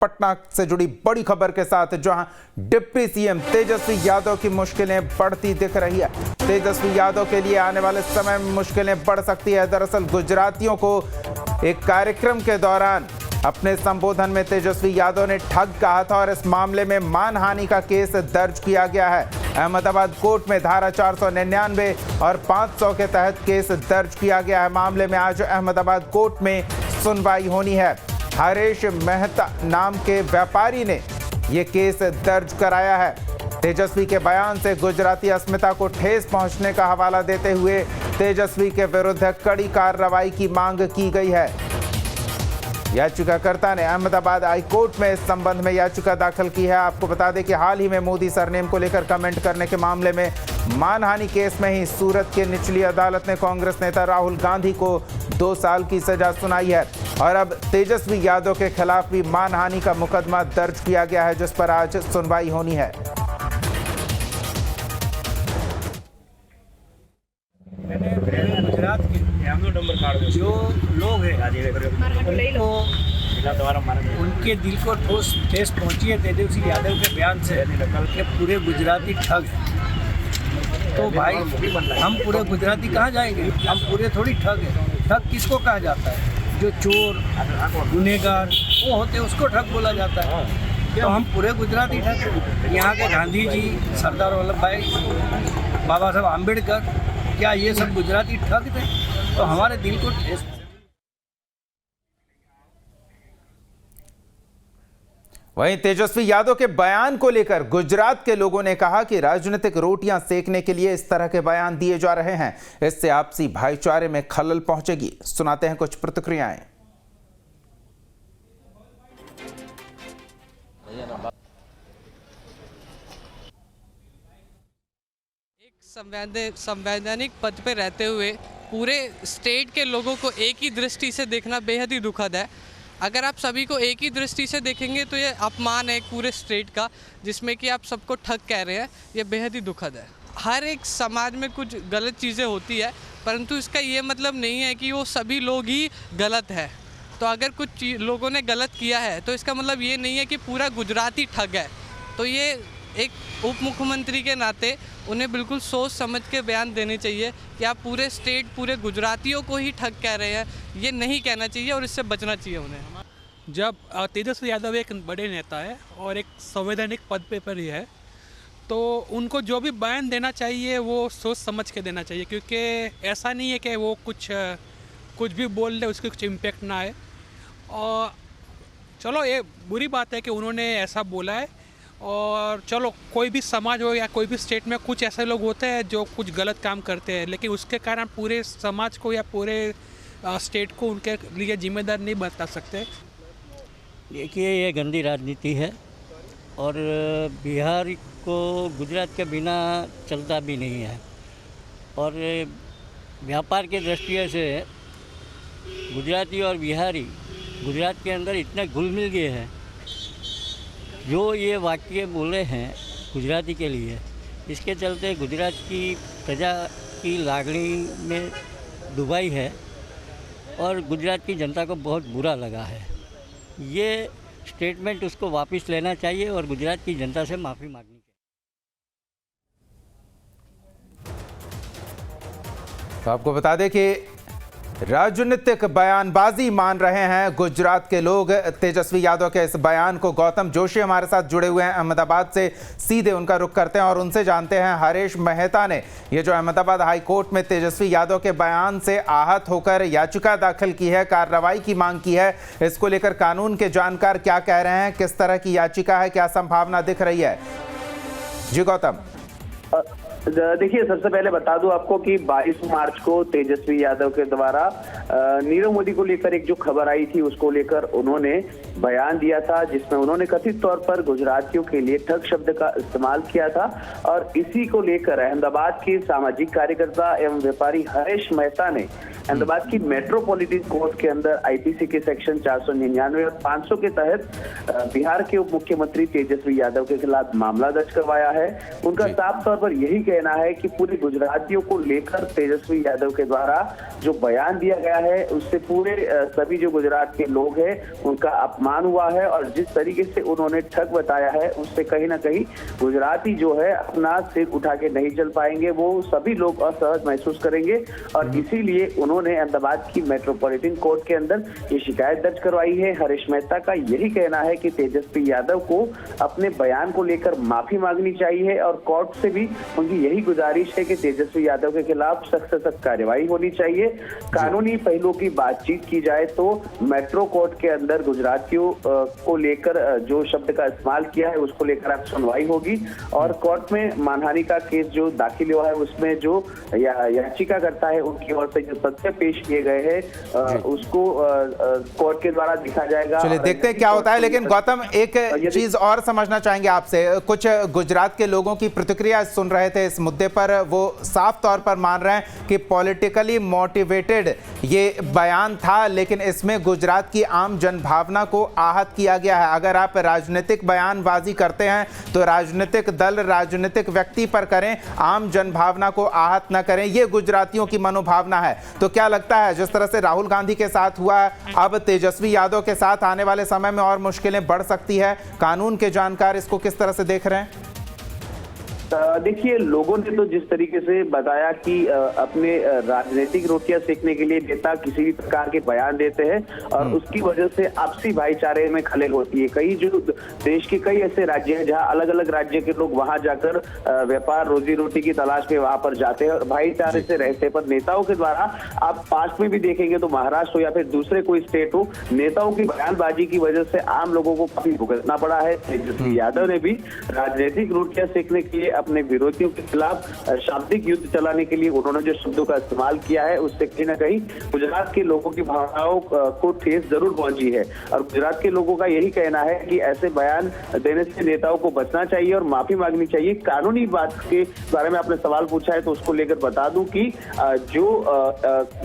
पटना से जुड़ी बड़ी खबर के साथ, जहां डिप्टी सीएम तेजस्वी यादव की मुश्किलें बढ़ती दिख रही है। तेजस्वी यादव के लिए आने वाले समय में मुश्किलें बढ़ सकती है। दरअसल गुजरातियों को एक कार्यक्रम के दौरान अपने संबोधन में तेजस्वी यादव ने ठग कहा था और इस मामले में मानहानि का केस दर्ज किया गया है। अहमदाबाद कोर्ट में धारा 499 और 500 के तहत केस दर्ज किया गया है। मामले में आज अहमदाबाद कोर्ट में सुनवाई होनी है। हरीश मेहता नाम के व्यापारी ने यह केस दर्ज कराया है। तेजस्वी के बयान से गुजराती अस्मिता को ठेस पहुंचने का हवाला देते हुए तेजस्वी के विरुद्ध कड़ी कार्रवाई की मांग की गई है। याचिकाकर्ता ने अहमदाबाद हाई कोर्ट में इस संबंध में याचिका दाखिल की है। आपको बता दें कि हाल ही में मोदी सरनेम को लेकर कमेंट करने के मामले में मानहानि केस में ही सूरत के निचली अदालत ने कांग्रेस नेता राहुल गांधी को 2 साल की सजा सुनाई है और अब तेजस्वी यादव के खिलाफ भी मानहानि का मुकदमा दर्ज किया गया है, जिस पर आज सुनवाई होनी है। गुजरात के जो लोग हैं उनके दिल को ठेस पहुंची है तेजस्वी यादव के बयान से कि पूरे गुजराती ठग हैं। तो भाई हम पूरे गुजराती कहाँ जाएंगे? हम पूरे थोड़ी ठग हैं। ठग किसको कहा जाता है? जो चोर गुनहगार वो होते हैं उसको ठग बोला जाता है। तो हम पूरे गुजराती ठग। यहाँ के गांधी जी, सरदार वल्लभ भाई, बाबा साहब आम्बेडकर, क्या ये सब गुजराती ठग थे? तो हमारे दिल को ठेस। वहीं तेजस्वी यादव के बयान को लेकर गुजरात के लोगों ने कहा कि राजनीतिक रोटियां सेकने के लिए इस तरह के बयान दिए जा रहे हैं, इससे आपसी भाईचारे में खलल पहुंचेगी। सुनाते हैं कुछ प्रतिक्रियाएं। संवैधानिक पद पे रहते हुए पूरे स्टेट के लोगों को एक ही दृष्टि से देखना बेहद ही दुखद है। अगर आप सभी को एक ही दृष्टि से देखेंगे तो ये अपमान है पूरे स्टेट का, जिसमें कि आप सबको ठग कह रहे हैं। ये बेहद ही दुखद है। हर एक समाज में कुछ गलत चीज़ें होती है, परंतु इसका ये मतलब नहीं है कि वो सभी लोग ही गलत है। तो अगर कुछ लोगों ने गलत किया है तो इसका मतलब ये नहीं है कि पूरा गुजराती ठग है। तो ये एक उप मुख्यमंत्री के नाते उन्हें बिल्कुल सोच समझ के बयान देने चाहिए कि आप पूरे स्टेट, पूरे गुजरातियों को ही ठग कह रहे हैं। ये नहीं कहना चाहिए और इससे बचना चाहिए उन्हें। जब तेजस्वी यादव एक बड़े नेता है और एक संवैधानिक पद पर ही है, तो उनको जो भी बयान देना चाहिए वो सोच समझ के देना चाहिए, क्योंकि ऐसा नहीं है कि वो कुछ भी बोल दे उसके कुछ इम्पेक्ट ना आए। और चलो ये बुरी बात है कि उन्होंने ऐसा बोला है। और चलो कोई भी समाज हो या कोई भी स्टेट में कुछ ऐसे लोग होते हैं जो कुछ गलत काम करते हैं, लेकिन उसके कारण पूरे समाज को या पूरे स्टेट को उनके लिए जिम्मेदार नहीं बता सकते। देखिए, ये गंदी राजनीति है और बिहार को गुजरात के बिना चलता भी नहीं है। और व्यापार के दृष्टि से गुजराती और बिहारी गुजरात के अंदर इतने घुल मिल गए हैं। जो ये वाक्य बोले हैं गुजराती के लिए, इसके चलते गुजरात की प्रजा की लागणी में डुबाई है और गुजरात की जनता को बहुत बुरा लगा है। ये स्टेटमेंट उसको वापस लेना चाहिए और गुजरात की जनता से माफ़ी मांगनी चाहिए। तो आपको बता दें कि राजनीतिक बयानबाजी मान रहे हैं गुजरात के लोग तेजस्वी यादव के इस बयान को। गौतम जोशी हमारे साथ जुड़े हुए हैं अहमदाबाद से, सीधे उनका रुख करते हैं और उनसे जानते हैं। हरीश मेहता ने ये जो अहमदाबाद हाई कोर्ट में तेजस्वी यादव के बयान से आहत होकर याचिका दाखिल की है, कार्रवाई की मांग की है, इसको लेकर कानून के जानकार क्या कह रहे हैं, किस तरह की याचिका है, क्या संभावना दिख रही है? जी गौतम। देखिए, सबसे पहले बता दूं आपको कि 22 मार्च को तेजस्वी यादव के द्वारा नीरव मोदी को लेकर एक जो खबर आई थी उसको लेकर उन्होंने बयान दिया था, जिसमें उन्होंने कथित तौर पर गुजरातियों के लिए ठग शब्द का इस्तेमाल किया था। और इसी को लेकर अहमदाबाद के सामाजिक कार्यकर्ता एवं व्यापारी हरीश मेहता ने अहमदाबाद की मेट्रोपॉलिटन कोर्ट के अंदर आईपीसी के सेक्शन 499 और 500 के तहत बिहार के उप मुख्यमंत्री तेजस्वी यादव के खिलाफ मामला दर्ज करवाया है। उनका साफ तौर पर यही कहना है कि पूरे गुजरातियों को लेकर तेजस्वी यादव के द्वारा जो बयान दिया गया है उससे पूरे सभी जो गुजरात के लोग हैं उनका अपमान हुआ है, और जिस तरीके से उन्होंने ठग बताया है उससे कहीं ना कहीं गुजराती जो है अपना सिर उठा के नहीं चल पाएंगे, वो सभी लोग असहज महसूस करेंगे। और इसीलिए उन्होंने अहमदाबाद की मेट्रोपॉलिटन कोर्ट के अंदर ये शिकायत दर्ज करवाई है। हरीश मेहता का यही कहना है कि तेजस्वी यादव को अपने बयान को लेकर माफी मांगनी चाहिए, और कोर्ट से भी उनकी यही गुजारिश है कि तेजस्वी यादव के खिलाफ सख्त से सख्त कार्रवाई होनी चाहिए। कानूनी पहलुओं की बातचीत की जाए तो मेट्रो कोर्ट के अंदर गुजरातियों को लेकर जो शब्द का इस्तेमाल किया है उसको लेकर आज सुनवाई होगी, और कोर्ट में मानहानि का केस जो दाखिल हुआ है उसमें जो याचिका करता है उनकी ओर से जो तथ्य पेश किए गए हैं उसको कोर्ट के द्वारा दिखा जाएगा। चलिए देखते हैं क्या होता है। लेकिन गौतम, एक चीज और समझना चाहेंगे आपसे, कुछ गुजरात के लोगों की प्रतिक्रिया सुन रहे थे इस मुद्दे पर, वो साफ तौर पर मान रहे हैं कि पॉलिटिकली मोटिवेटेड ये बयान था, लेकिन इसमें गुजरात की आम जनभावना को आहत किया गया है। अगर आप राजनीतिक बयानबाजी करते हैं तो राजनीतिक दल, राजनीतिक व्यक्ति पर करें, आम जनभावना को आहत न करें, ये गुजरातियों की मनोभावना है। तो क्या लगता है जिस तरह से राहुल गांधी के साथ हुआ, अब तेजस्वी यादव के साथ आने वाले समय में और मुश्किलें बढ़ सकती है? कानून के जानकार इसको किस तरह से देख रहे हैं? देखिए, लोगों ने तो जिस तरीके से बताया कि अपने राजनीतिक रोटियां सेकने के लिए नेता किसी भी प्रकार के बयान देते हैं और उसकी वजह से आपसी भाईचारे में खलेल होती है। कई जो देश के कई ऐसे राज्य हैं जहां अलग अलग राज्य के लोग वहां जाकर व्यापार रोजी रोटी की तलाश में वहां पर जाते हैं और भाईचारे से रहते हैं, पर नेताओं के द्वारा आप पास में भी देखेंगे तो महाराष्ट्र हो या फिर दूसरे कोई स्टेट हो, नेताओं की बयानबाजी की वजह से आम लोगों को काफी भुगतना पड़ा है। तेजस्वी यादव ने भी राजनीतिक रोटियां सेकने के लिए अपने विरोधियों के खिलाफ शाब्दिक युद्ध चलाने के लिए उन्होंने जो शब्दों का इस्तेमाल किया है उससे कहीं ना कहीं गुजरात के लोगों की भावनाओं को ठेस जरूर पहुंची है, और गुजरात के लोगों का यही कहना है कि ऐसे बयान देने से नेताओं को बचना चाहिए और माफी मांगनी चाहिए। कानूनी बात के बारे में आपने सवाल पूछा है तो उसको लेकर बता दूं कि जो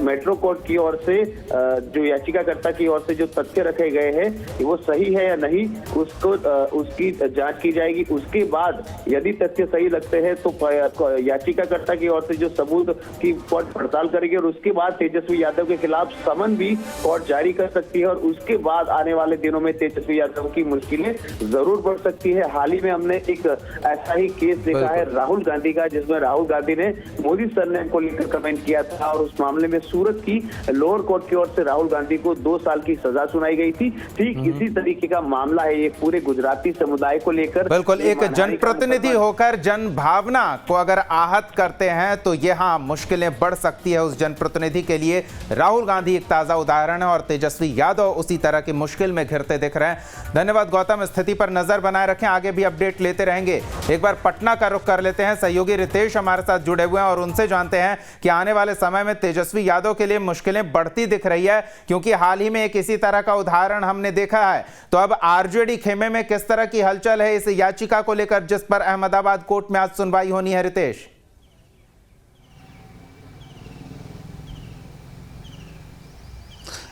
मेट्रो कोर्ट की ओर से जो याचिकाकर्ता की ओर से जो तथ्य रखे गए हैं वो सही है या नहीं उसको उसकी जांच की जाएगी। उसके बाद यदि तथ्य सही लगते हैं तो याचिकाकर्ता की ओर से जो सबूत की कोर्ट पड़ताल करेगी और उसके बाद तेजस्वी यादव के खिलाफ समन भी कोर्ट जारी कर सकती है, और उसके बाद आने वाले दिनों में तेजस्वी यादव की मुश्किलें जरूर बढ़ सकती है। हाल ही में हमने एक ऐसा ही केस देखा है राहुल गांधी का, जिसमें राहुल गांधी ने मोदी सरनेम को लेकर कमेंट किया था और उस मामले में सूरत की लोअर कोर्ट की ओर से राहुल गांधी को 2 साल की सजा सुनाई गई थी। ठीक इसी तरीके का मामला है ये पूरे गुजराती समुदाय को लेकर। बिल्कुल, एक जनप्रतिनिधि होकर जन भावना को अगर आहत करते हैं तो ये हाँ मुश्किलें बढ़ सकती है उस जनप्रतिनिधि के लिए। राहुल गांधी एक ताजा उदाहरण है और तेजस्वी यादव उसी तरह की मुश्किल में घिरते दिख रहे हैं। धन्यवाद गौतम, स्थिति पर नजर बनाए रखें, आगे भी अपडेट लेते रहेंगे। एक बार पटना का रुख कर लेते हैं, सहयोगी रितेश हमारे साथ जुड़े हुए हैं और उनसे जानते हैं कि आने वाले समय में तेजस्वी यादव के लिए मुश्किलें बढ़ती दिख रही है, क्योंकि हाल ही में एक इसी तरह का उदाहरण हमने देखा है। तो अब आरजेडी खेमे में किस तरह की हलचल है इस याचिका को लेकर जिस पर अहमदाबाद कोर्ट में आज सुनवाई होनी है? रितेश,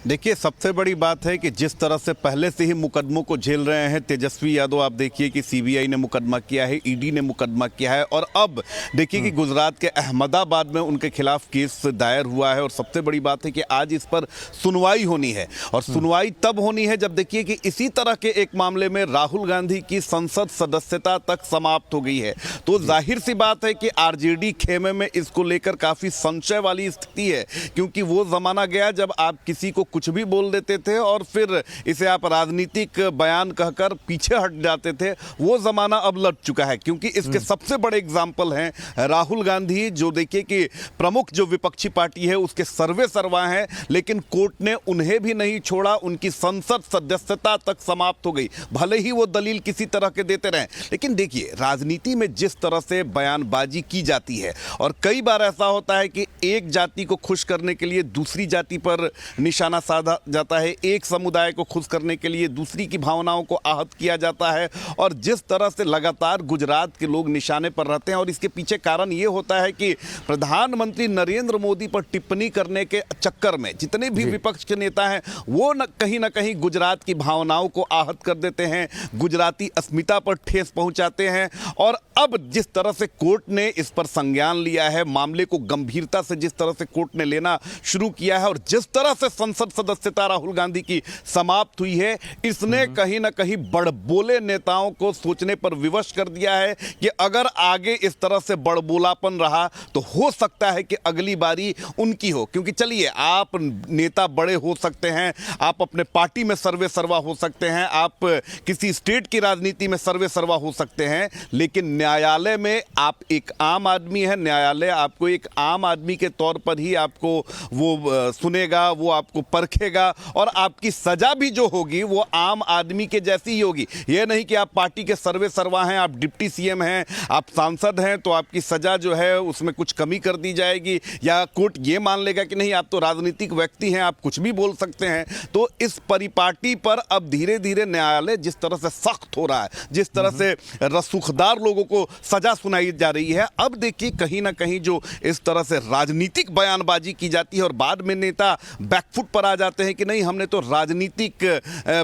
देखिए, सबसे बड़ी बात है कि जिस तरह से पहले से ही मुकदमों को झेल रहे हैं तेजस्वी यादव, आप देखिए कि सीबीआई ने मुकदमा किया है, ईडी ने मुकदमा किया है, और अब देखिए कि गुजरात के अहमदाबाद में उनके खिलाफ केस दायर हुआ है। और सबसे बड़ी बात है कि आज इस पर सुनवाई होनी है, और सुनवाई तब होनी है जब देखिए कि इसी तरह के एक मामले में राहुल गांधी की संसद सदस्यता तक समाप्त हो गई है। तो जाहिर सी बात है कि आरजेडी खेमे में इसको लेकर काफ़ी संशय वाली स्थिति है, क्योंकि वो जमाना गया जब आप किसी को कुछ भी बोल देते थे और फिर इसे आप राजनीतिक बयान कहकर पीछे हट जाते थे। वो जमाना अब लट चुका है, क्योंकि इसके सबसे बड़े एग्जाम्पल हैं राहुल गांधी, जो देखिए कि प्रमुख जो विपक्षी पार्टी है उसके सर्वे सर्वा हैं, लेकिन कोर्ट ने उन्हें भी नहीं छोड़ा, उनकी संसद सदस्यता तक समाप्त हो गई। भले ही वो दलील किसी तरह के देते रहे, लेकिन देखिए राजनीति में जिस तरह से बयानबाजी की जाती है, और कई बार ऐसा होता है कि एक जाति को खुश करने के लिए दूसरी जाति पर निशाना साधा जाता है, एक समुदाय को खुश करने के लिए दूसरी की भावनाओं को आहत किया जाता है, और जिस तरह से लगातार गुजरात के लोग निशाने पर रहते हैं। और इसके पीछे कारण ये होता है कि प्रधानमंत्री नरेंद्र मोदी पर टिप्पणी करने के चक्कर में जितने भी विपक्ष के नेता हैं वो न कहीं गुजरात की भावनाओं को आहत कर देते हैं, गुजराती अस्मिता पर ठेस पहुंचाते हैं। और अब जिस तरह से कोर्ट ने इस पर संज्ञान लिया है, मामले को गंभीरता से जिस तरह से कोर्ट ने लेना शुरू किया है, और जिस तरह से संसद सदस्यता राहुल गांधी की समाप्त हुई है, इसने कहीं ना कहीं बड़बोले नेताओं को सोचने पर विवश कर दिया है कि अगर आगे इस तरह से बड़बोलापन रहा तो हो सकता है कि अगली बारी उनकी हो। क्योंकि चलिए, आप नेता बड़े हो सकते हैं, आप अपने पार्टी में सर्वे सर्वा हो सकते हैं, आप किसी स्टेट की राजनीति में सर्वे सर्वा हो सकते हैं, लेकिन न्यायालय में आप एक आम आदमी है। न्यायालय आपको एक आम आदमी के तौर पर ही आपको वो सुनेगा, वो आपको परखेगा, और आपकी सजा भी जो होगी वो आम आदमी के जैसी ही होगी। ये नहीं कि आप पार्टी के सर्वे सर्वा हैं, आप डिप्टी सीएम हैं, आप सांसद हैं तो आपकी सजा जो है उसमें कुछ कमी कर दी जाएगी, या कोर्ट ये मान लेगा कि नहीं आप तो राजनीतिक व्यक्ति हैं, आप कुछ भी बोल सकते हैं। तो इस परिपाटी पर अब धीरे धीरे न्यायालय जिस तरह से सख्त हो रहा है, जिस तरह से रसूखदार लोगों को सजा सुनाई जा रही है, अब देखिए कहीं ना कहीं जो इस तरह से राजनीतिक बयानबाजी की जाती है और बाद में नेता बैकफुट पर आ जाते हैं कि नहीं हमने तो राजनीतिक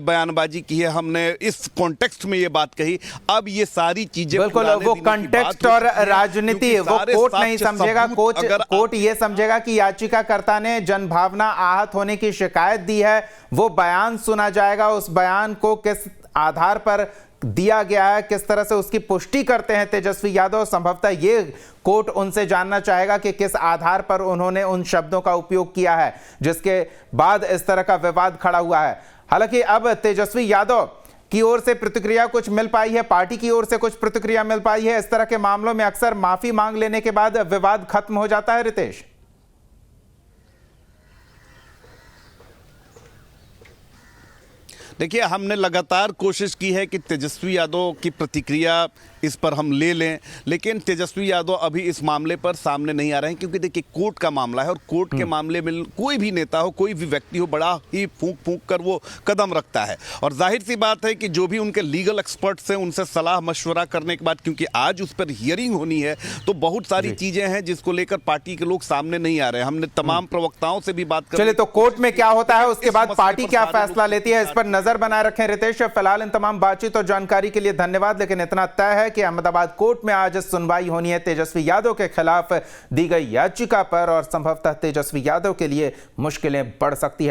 बयानबाजी की है, हमने इस कॉन्टेक्स्ट में ये बात कही। अब ये सारी चीजें बिल्कुल, वो कॉन्टेक्स्ट और राजनीति वो कोर्ट नहीं समझेगा। कोर्ट ये समझेगा कि याचिकाकर्ता ने जनभावना आहत होने की शिकायत दी है, वो बयान सुना जाएगा, उस बयान को किस आधार पर दिया गया है, किस तरह से उसकी पुष्टि करते हैं तेजस्वी यादव। संभवतः ये कोर्ट उनसे जानना चाहेगा कि किस आधार पर उन्होंने उन शब्दों का उपयोग किया है जिसके बाद इस तरह का विवाद खड़ा हुआ है। हालांकि अब तेजस्वी यादव की ओर से प्रतिक्रिया कुछ मिल पाई है, पार्टी की ओर से कुछ प्रतिक्रिया मिल पाई है। इस तरह के मामलों में अक्सर माफी मांग लेने के बाद विवाद खत्म हो जाता है। रितेश, देखिए, हमने लगातार कोशिश की है कि तेजस्वी यादव की प्रतिक्रिया इस पर हम ले लें, लेकिन तेजस्वी यादव अभी इस मामले पर सामने नहीं आ रहे हैं। क्योंकि देखिए, कोर्ट का मामला है और कोर्ट के मामले में कोई भी नेता हो, कोई भी व्यक्ति हो, बड़ा ही फूंक फूंक कर वो कदम रखता है। और जाहिर सी बात है कि जो भी उनके लीगल एक्सपर्ट्स हैं उनसे सलाह मशवरा करने के बाद, क्योंकि आज उस पर हियरिंग होनी है, तो बहुत सारी चीजें हैं जिसको लेकर पार्टी के लोग सामने नहीं आ रहे हैं। हमने तमाम प्रवक्ताओं से भी बात कर, चलिए तो कोर्ट में क्या होता है, उसके बाद पार्टी क्या फैसला लेती है, इस पर नजर बनाए रखें। रितेश, फिलहाल इन तमाम बातचीत और जानकारी के लिए धन्यवाद। लेकिन इतना तय है कि अहमदाबाद कोर्ट में आज सुनवाई होनी है तेजस्वी यादव के खिलाफ दी गई याचिका पर, और संभवतः तेजस्वी यादव के लिए मुश्किलें बढ़ सकती है।